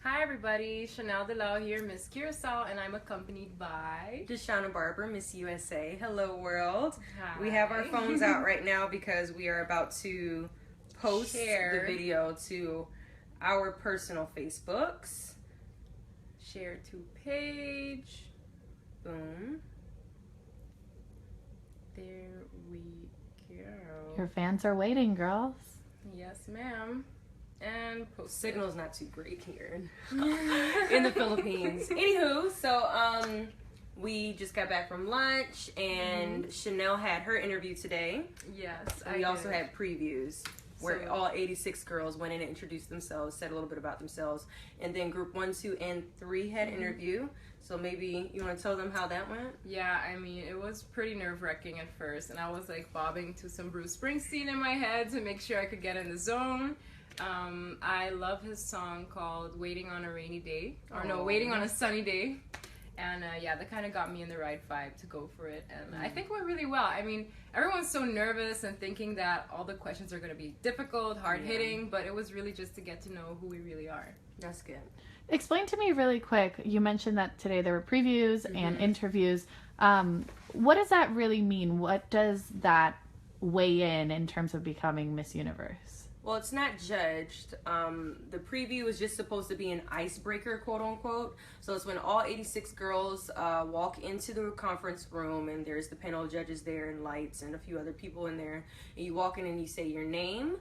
Hi everybody, Chanelle de Lau here, Miss Curacao, and I'm accompanied by Deshauna Barber, Miss USA. Hello world. Hi. We have our phones out right now because we are about to post Share. the video to our personal Facebooks. Share to page. Boom. There we go. Your fans are waiting, girls. Yes, ma'am. And post. Signal's not too great here in the Philippines. Anywho, so we just got back from lunch and Chanelle had her interview today. Yes, And we also had previews where So- all 86 girls went in and introduced themselves, said a little bit about themselves, and then group 1, 2, and 3 had interview. So maybe you want to tell them how that went? Yeah, I mean, it was pretty nerve-wracking at first, and I was like bobbing to some Bruce Springsteen in my head to make sure I could get in the zone. I love his song called Waiting on a Rainy Day, or no, Waiting on a Sunny Day. And yeah, that kind of got me in the right vibe to go for it. And I think it went really well. I mean, everyone's so nervous and thinking that all the questions are going to be difficult, hard-hitting, but it was really just to get to know who we really are. That's good. Explain to me really quick. You mentioned that today there were previews and interviews. What does that really mean? What does that weigh in terms of becoming Miss Universe? Well, it's not judged. The preview is just supposed to be an icebreaker, quote unquote. So it's when all 86 girls walk into the conference room and there's the panel of judges there and lights and a few other people in there. And you walk in and you say your name,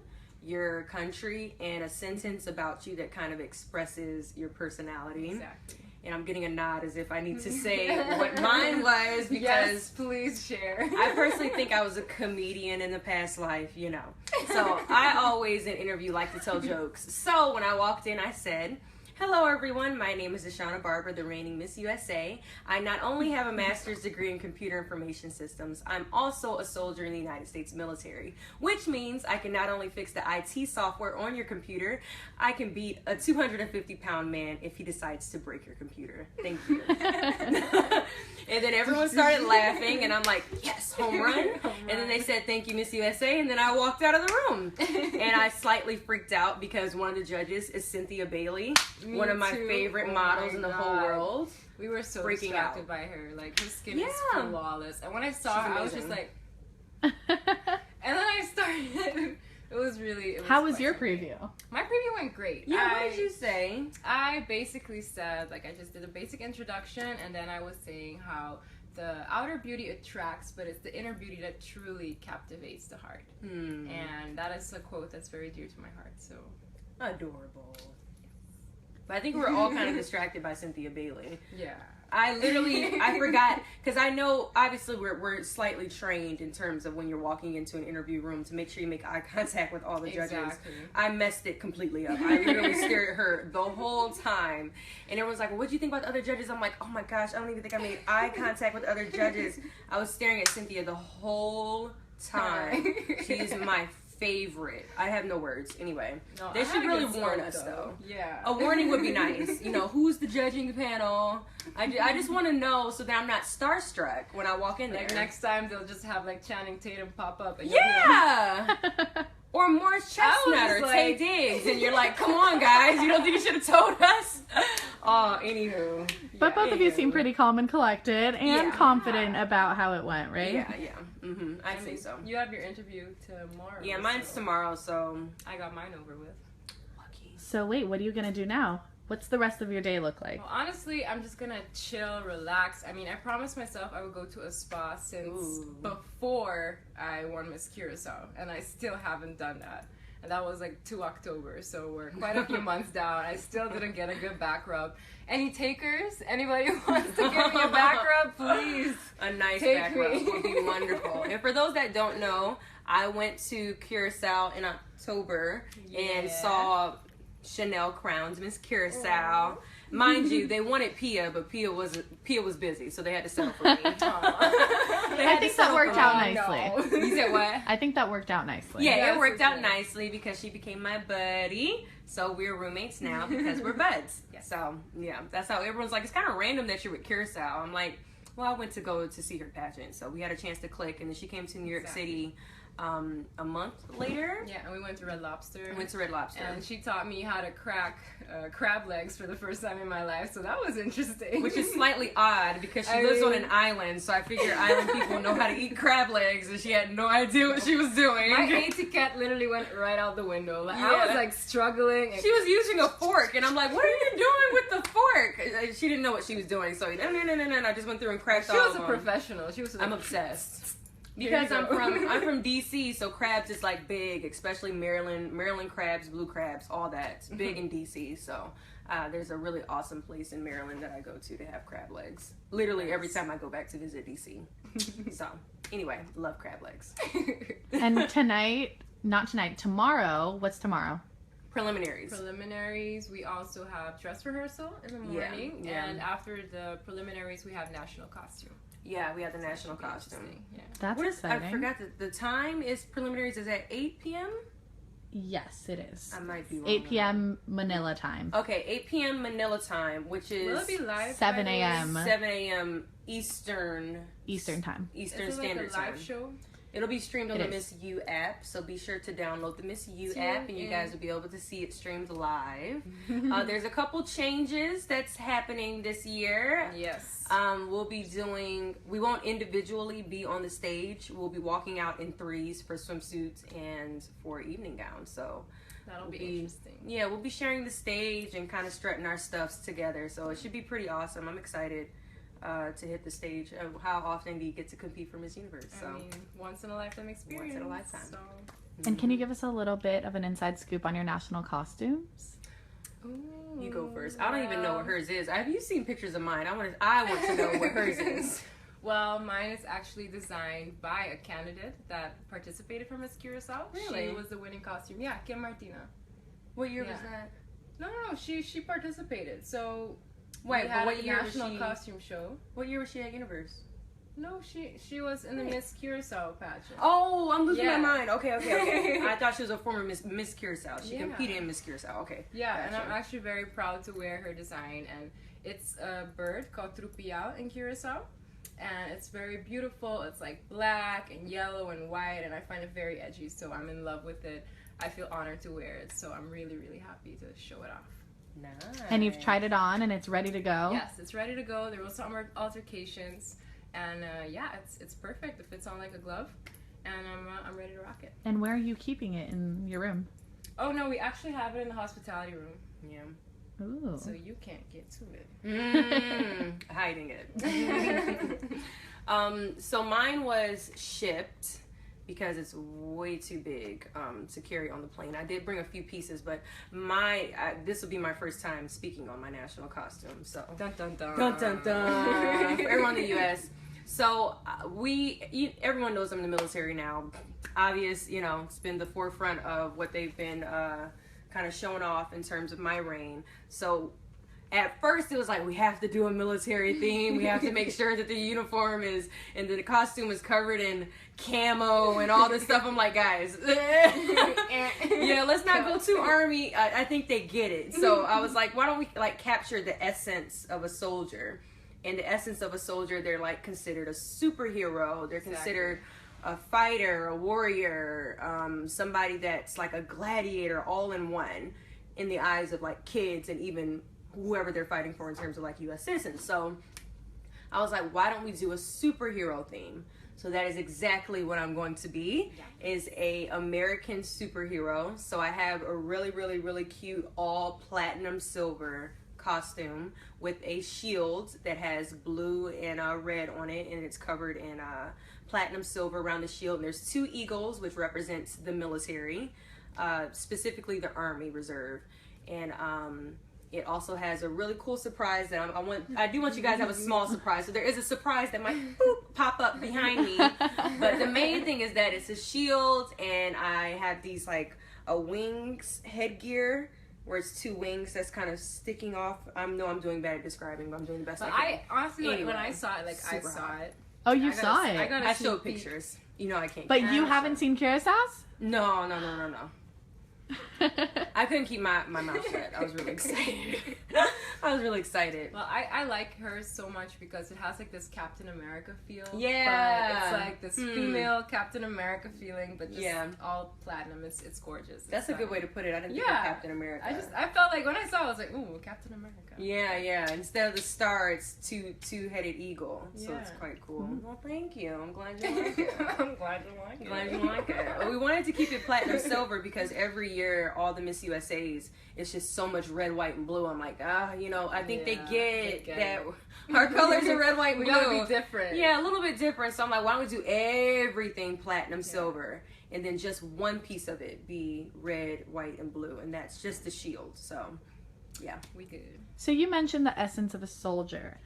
your country, and a sentence about you that kind of expresses your personality. Exactly. And I'm getting a nod as if I need to say what mine was because Yes, please share. I personally think I was a comedian in the past life, you know. So I always in interview like to tell jokes. So when I walked in, I said, "Hello everyone, my name is Deshauna Barber, the reigning Miss USA. I not only have a master's degree in computer information systems, I'm also a soldier in the United States military, which means I can not only fix the IT software on your computer, I can beat a 250-pound man if he decides to break your computer. Thank you." And then everyone started laughing, and I'm like, yes, home run. And then they said, "Thank you, Miss USA," and then I walked out of the room. And I slightly freaked out because one of the judges is Cynthia Bailey, one of my favorite models in the whole world. We were so Freaking distracted out. by her. Like, her skin is Yeah. flawless. And when I saw She's her, I was just amazing. like... And then I started... It was How was quite your something. preview? My preview went great. Yeah, what did you say? I basically said, like, I just did a basic introduction, and then I was saying how the outer beauty attracts, but it's the inner beauty that truly captivates the heart. And that is a quote that's very dear to my heart, so... Adorable. But I think we were all kind of distracted by Cynthia Bailey. Yeah. I forgot, because I know, obviously, we're slightly trained in terms of when you're walking into an interview room to make sure you make eye contact with all the judges. Exactly. I messed it completely up. I literally stared at her the whole time. And everyone's like, "Well, what do you think about the other judges?" I'm like, oh my gosh, I don't even think I made eye contact with other judges. I was staring at Cynthia the whole time. She's my favorite. I have no words. Anyway, No, they I should had a really good warn scope, us, though. Yeah. A warning would be nice. You know, who's the judging panel? I just want to know so that I'm not starstruck when I walk in there. Like, next time they'll just have, like, Channing Tatum pop up. And Yeah! Or Morris I was Chestnut or just Tay like- Diggs. And you're like, come on, guys. You don't think you should have told us? Oh, anywho. But both of you anywho. seem pretty calm and collected and Yeah. confident about how it went, right? Yeah. I'd say so. You have your interview tomorrow. Yeah, mine's so tomorrow, so... I got mine over with. Lucky. So wait, what are you going to do now? What's the rest of your day look like? Well, honestly, I'm just gonna chill, relax. I mean, I promised myself I would go to a spa since before I won Miss Curacao, and I still haven't done that. And that was like 2 October, so we're quite a few months down. I still didn't get a good back rub. Any takers? Anybody who wants to give me a back rub, please? A nice Take back rub me. would be wonderful. And for those that don't know, I went to Curacao in October and Yeah. saw Chanelle crowned Miss Curacao. Mind you, they wanted Pia, but Pia was busy, so they had to settle for me. I think that worked out nicely. You said what? I think that worked out nicely. Yeah, Yes, it worked it out did. nicely because she became my buddy. So we're roommates now because we're buds. Yes. So yeah, that's how everyone's like, it's kind of random that you're with Curacao. I'm like, well, I went to go to see her pageant, so we had a chance to click, and then she came to New York Exactly. City a month later. Yeah, and we went to Red Lobster. And she taught me how to crack crab legs for the first time in my life, so that was interesting. Which is slightly odd because she lives on an island, so I figure island people know how to eat crab legs, and she had no idea what she was doing. My etiquette literally went right out the window. Like, I was like struggling. She was using a fork, and I'm like, "What are you doing with the fork?" She didn't know what she was doing, so no. I just went through and cracked all of them. She was a professional. She was. I'm obsessed. Because I'm from DC, so crabs is like big, especially Maryland crabs, blue crabs, all that. It's big in DC. So there's a really awesome place in Maryland that I go to have crab legs. Literally every time I go back to visit DC. So anyway, love crab legs. And tomorrow, what's tomorrow? Preliminaries. We also have dress rehearsal in the morning, and after the preliminaries, we have national costume. Yeah, we have the national costume. Yeah. That's exciting. I forgot the time is preliminaries is at 8 p.m.? Yes, it is. I might be wrong. 8 p.m. Manila time. Okay, 8 p.m. Manila time, which is... Will it be live? 7 a.m. 7 a.m. Eastern time. Eastern Standard Time. Is it like a live show? It'll be streamed on the Miss U app, so be sure to download the Miss U app, and you guys will be able to see it streamed live. There's a couple changes that's happening this year. Yes. We won't individually be on the stage. We'll be walking out in threes for swimsuits and for evening gowns, so... That'll be interesting. Yeah, we'll be sharing the stage and kind of strutting our stuffs together, so it should be pretty awesome. I'm excited. To hit the stage. How often do you get to compete for Miss Universe? So. I mean, once in a lifetime experience. Once in a lifetime. So. And can you give us a little bit of an inside scoop on your national costumes? Ooh, you go first. I don't even know what hers is. Have you seen pictures of mine? I want to know what hers is. Well, mine is actually designed by a candidate that participated for Miss Curacao. Really? She was the winning costume. Yeah, Kim Martina. What year was that? No. She participated. So. Wait, but what year national was she? Costume show. What year was she at Universe? No, she was in the Miss Curacao pageant. Oh, I'm losing my mind. Okay. I thought she was a former Miss Curacao. She competed in Miss Curacao. Okay. Yeah, gotcha. And I'm actually very proud to wear her design. And it's a bird called trupial in Curacao. And it's very beautiful. It's like black and yellow and white. And I find it very edgy, so I'm in love with it. I feel honored to wear it. So I'm really, really happy to show it off. Nice. And you've tried it on and it's ready to go? Yes, it's ready to go. There was some altercations, and it's perfect. It fits on like a glove, and I'm ready to rock it. And where are you keeping it in your room? Oh no, we actually have it in the hospitality room. Yeah. Ooh. So you can't get to it. Hiding it. So mine was shipped. Because it's way too big to carry on the plane. I did bring a few pieces, but this will be my first time speaking on my national costume. So dun dun dun dun dun dun. For everyone in the U.S. So everyone knows I'm in the military now. Obvious, it's been the forefront of what they've been kind of showing off in terms of my reign. So. At first, it was like, we have to do a military theme. We have to make sure that the uniform and the costume is covered in camo and all this stuff. I'm like, guys, let's not go too army. I think they get it. So I was like, why don't we capture the essence of a soldier? And the essence of a soldier, they're considered a superhero. They're considered a fighter, a warrior, somebody that's like a gladiator all in one in the eyes of kids and even whoever they're fighting for in terms of U.S. citizens. So I was like, why don't we do a superhero theme? So that is exactly what I'm going to be, is a American superhero. So I have a really, really, really cute all platinum silver costume with a shield that has blue and red on it, and it's covered in platinum silver around the shield. And there's 2 eagles, which represents the military, specifically the Army Reserve. And it also has a really cool surprise that I do want you guys to have a small surprise. So there is a surprise that might pop up behind me. But the main thing is that it's a shield, and I have these a wings headgear where it's 2 wings that's kind of sticking off. I know I'm doing bad at describing, but I'm doing the best I can. I honestly, when I saw it, I saw it. Oh, you saw it? I showed pictures. I can't. But you haven't seen Curacao's? No. I couldn't keep my mouth shut. I was really excited. I was really excited. Well, I like her so much because it has like this Captain America feel. Yeah. But it's like this female Captain America feeling, but just all platinum. It's gorgeous. That's a good way to put it. I didn't think of Captain America. I felt like when I saw it, I was like, ooh, Captain America. Yeah. Instead of the star, it's two-headed eagle. So it's quite cool. Well, thank you. I'm glad you like it. I'm glad you like it. Glad you like it. Well, we wanted to keep it platinum silver because every year, all the Miss USAs, it's just so much red, white, and blue. I'm like, I think they get that our colors are red, white, and blue. We gotta be different. Yeah, a little bit different. So I'm like, why don't we do everything platinum silver, and then just one piece of it be red, white, and blue, and that's just the shield. So, yeah, we good. So you mentioned the essence of a soldier.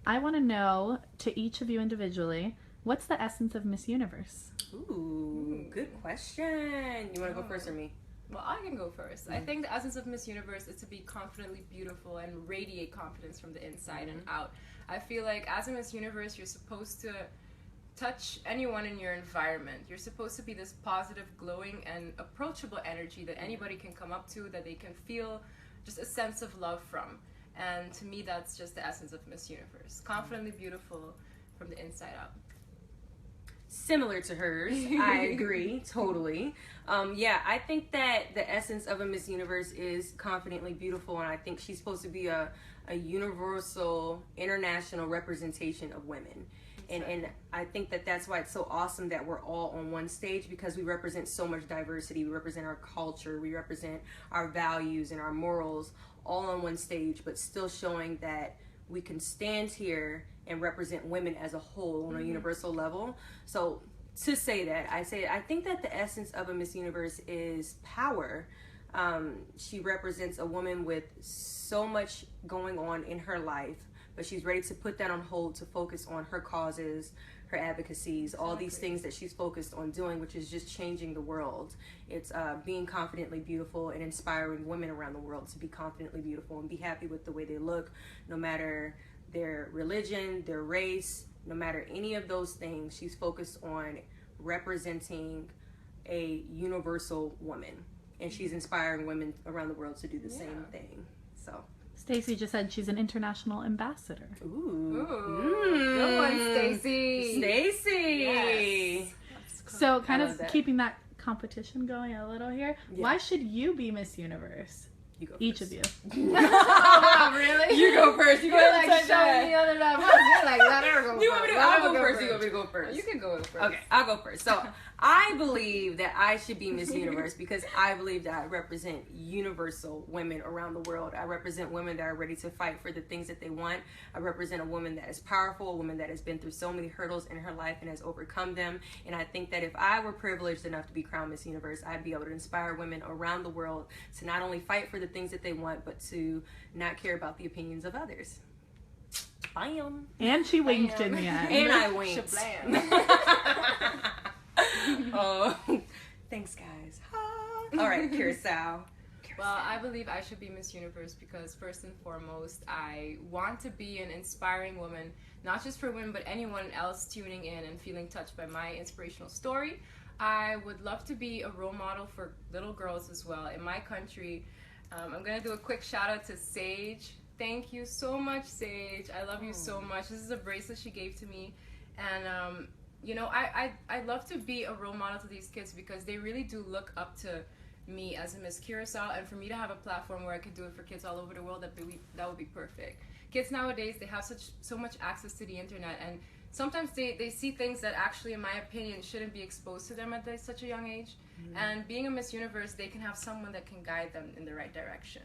I want to know, to each of you individually, what's the essence of Miss Universe? Ooh, good question. You want to go first or me? Well, I can go first. I think the essence of Miss Universe is to be confidently beautiful and radiate confidence from the inside and out. I feel like as a Miss Universe, you're supposed to touch anyone in your environment. You're supposed to be this positive, glowing, and approachable energy that anybody can come up to, that they can feel just a sense of love from. And to me, that's just the essence of Miss Universe. Confidently beautiful from the inside out. Similar to hers. I agree totally. I think that the essence of a Miss Universe is confidently beautiful, and I think she's supposed to be a universal, international representation of women. And I think that that's why it's so awesome that we're all on one stage, because we represent so much diversity. We represent our culture, we represent our values and our morals all on one stage, but still showing that we can stand here and represent women as a whole on a universal level. So to say that, I think that the essence of a Miss Universe is power. She represents a woman with so much going on in her life, but she's ready to put that on hold to focus on her causes, her advocacies, all these things that she's focused on doing, which is just changing the world. It's being confidently beautiful and inspiring women around the world to be confidently beautiful and be happy with the way they look, no matter their religion, their race, no matter any of those things. She's focused on representing a universal woman, and she's inspiring women around the world to do the same thing. So Stacey just said she's an international ambassador. Ooh. Good one, Stacey. Yes. So kind of keeping that competition going a little here. Yeah. Why should you be Miss Universe? You go Each first. of you. Oh, really? You go first. You go You're ahead like and touch showing me other levels. You're like, let her go You want me to? Let I'll her go first. You want me to go first? You can go first. Okay, I'll go first. So I believe that I should be Miss Universe because I believe that I represent universal women around the world. I represent women that are ready to fight for the things that they want. I represent a woman that is powerful, a woman that has been through so many hurdles in her life and has overcome them. And I think that if I were privileged enough to be crowned Miss Universe, I'd be able to inspire women around the world to not only fight for the things that they want, but to not care about the opinions of others. Bam. And she winked in the end. And I winked. Shablam. Oh, thanks, guys. All right, Curacao. Well, I believe I should be Miss Universe because first and foremost, I want to be an inspiring woman, not just for women, but anyone else tuning in and feeling touched by my inspirational story. I would love to be a role model for little girls as well. In my country, I'm going to do a quick shout out to Sage. Thank you so much, Sage. I love you so much. This is a bracelet she gave to me. And, you know, I love to be a role model to these kids because they really do look up to me as a Miss Curacao, and for me to have a platform where I could do it for kids all over the world, that would be perfect. Kids nowadays, they have so much access to the internet, and sometimes they see things that actually, in my opinion, shouldn't be exposed to them at such a young age. And being a Miss Universe, they can have someone that can guide them in the right direction.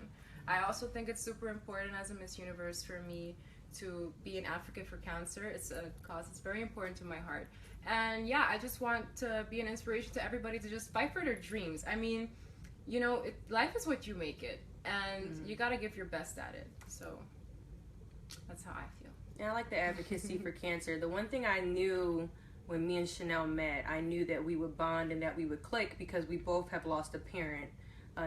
I also think it's super important as a Miss Universe for me to be an advocate for cancer. It's a cause that's very important to my heart. And yeah, I just want to be an inspiration to everybody to just fight for their dreams. I mean, you know, life is what you make it, and you got to give your best at it. So that's how I feel. And I like the advocacy for cancer. The one thing I knew when me and Chanelle met, I knew that we would bond and that we would click because we both have lost a parent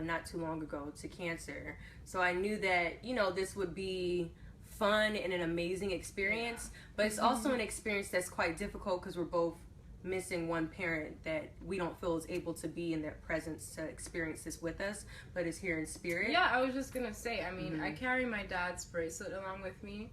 not too long ago to cancer. So I knew that, you know, this would be fun and an amazing experience, but it's also an experience that's quite difficult because we're both missing one parent that we don't feel is able to be in their presence to experience this with us, but is here in spirit. Yeah, I was just gonna say, I mean, I carry my dad's bracelet along with me.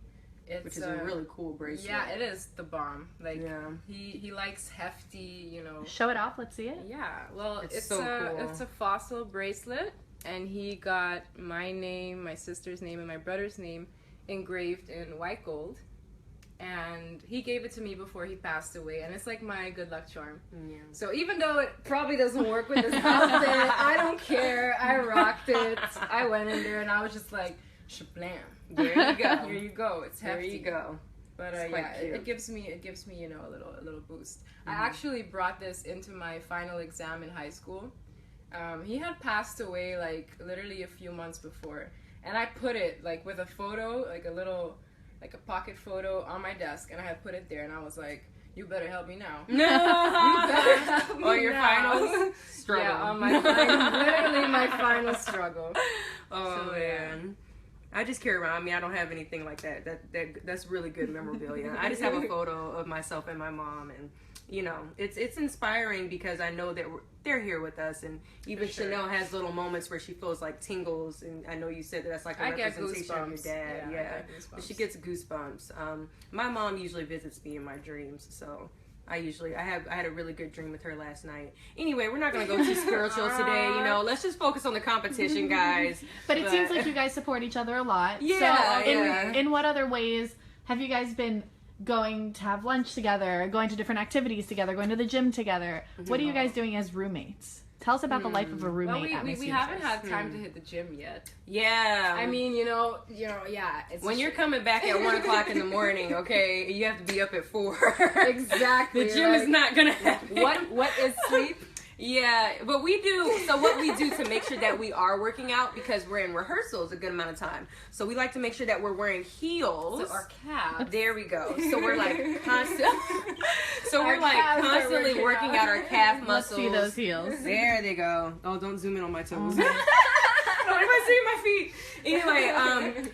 Which is a really cool bracelet. Yeah, it is the bomb. Like, he likes hefty, you know. Show it off. Let's see it. Yeah, well, it's so cool. It's a fossil bracelet, and he got my name, my sister's name, and my brother's name engraved in white gold. And he gave it to me before he passed away, and it's like my good luck charm. Yeah. So even though it probably doesn't work with this outfit, I don't care. I rocked it. I went in there, and I was just like, shablam. There you go. Here you go. It's hefty. There you go. But yeah, it gives me, you know, a little boost. I actually brought this into my final exam in high school. He had passed away like literally a few months before, and I put it like with a photo, like a pocket photo on my desk, and I had put it there, and I was like, you better help me now. No. You better help me on your now. final struggle. Yeah, on my literally my final struggle. Oh, so, man. I just carry around. I mean, I don't have anything like that. That's really good memorabilia. I just have a photo of myself and my mom, and you know, it's inspiring because I know that they're here with us, and even Chanelle has little moments where she feels like tingles, and I know you said that's like a representation of your dad. Yeah. She gets goosebumps. My mom usually visits me in my dreams, so I had a really good dream with her last night. Anyway, we're not going to go too spiritual today, you know. Let's just focus on the competition, guys. But it seems like you guys support each other a lot. Yeah, so in what other ways have you guys been going to have lunch together, going to different activities together, going to the gym together? What are you guys doing as roommates? Tell us about the life of a roommate. Well, we haven't had time to hit the gym yet. Yeah. I mean, you know, yeah. It's when you're coming back at 1 o'clock in the morning, okay, you have to be up at 4. Exactly. The gym is not gonna happen. What is sleep? Yeah, but we do. So what we do to make sure that we are working out, because we're in rehearsals a good amount of time, so we like to make sure that we're wearing heels. So our calves. There we go. So we're like constantly working out our calf muscles. Let's see those heels. There they go. Oh, don't zoom in on my toes. Don't anybody see my feet. Anyway,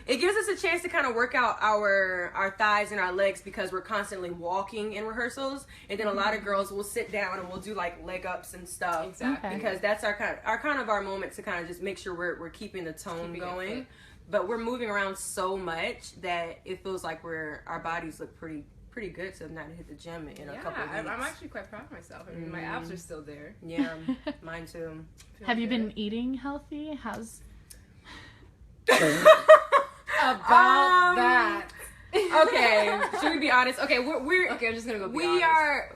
it gives us a chance to kind of work out our thighs and our legs because we're constantly walking in rehearsals, and then a lot of girls will sit down and we'll do like leg ups and stuff. Exactly. Okay. Because that's our moment to kind of just make sure we're keeping the tone going. But we're moving around so much that it feels like our bodies look pretty good to not hit the gym in a couple of weeks. I'm actually quite proud of myself. I mean, my abs are still there. Yeah, mine too. Have you been eating healthy? How's about that? Okay, should we be honest? Okay, we're okay. I'm just gonna go.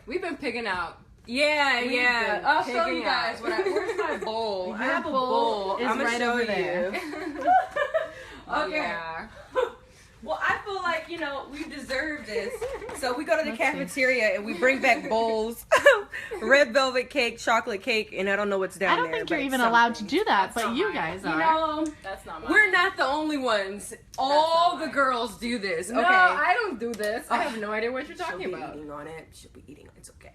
We've been pigging out. Yeah. I'll show you guys. Out. Where's my bowl? I have a bowl. I'm gonna show you. Okay. Yeah. Well, I feel like, you know, we deserve this. So we go to the cafeteria and we bring back bowls, red velvet cake, chocolate cake, and I don't know what's down there. I don't think you're even allowed to do that, but you guys are. You know, that's not mine. We're not the only ones. All the girls do this. Okay. No, I don't do this. I have no idea what you're talking about. She'll be eating on it. It's okay.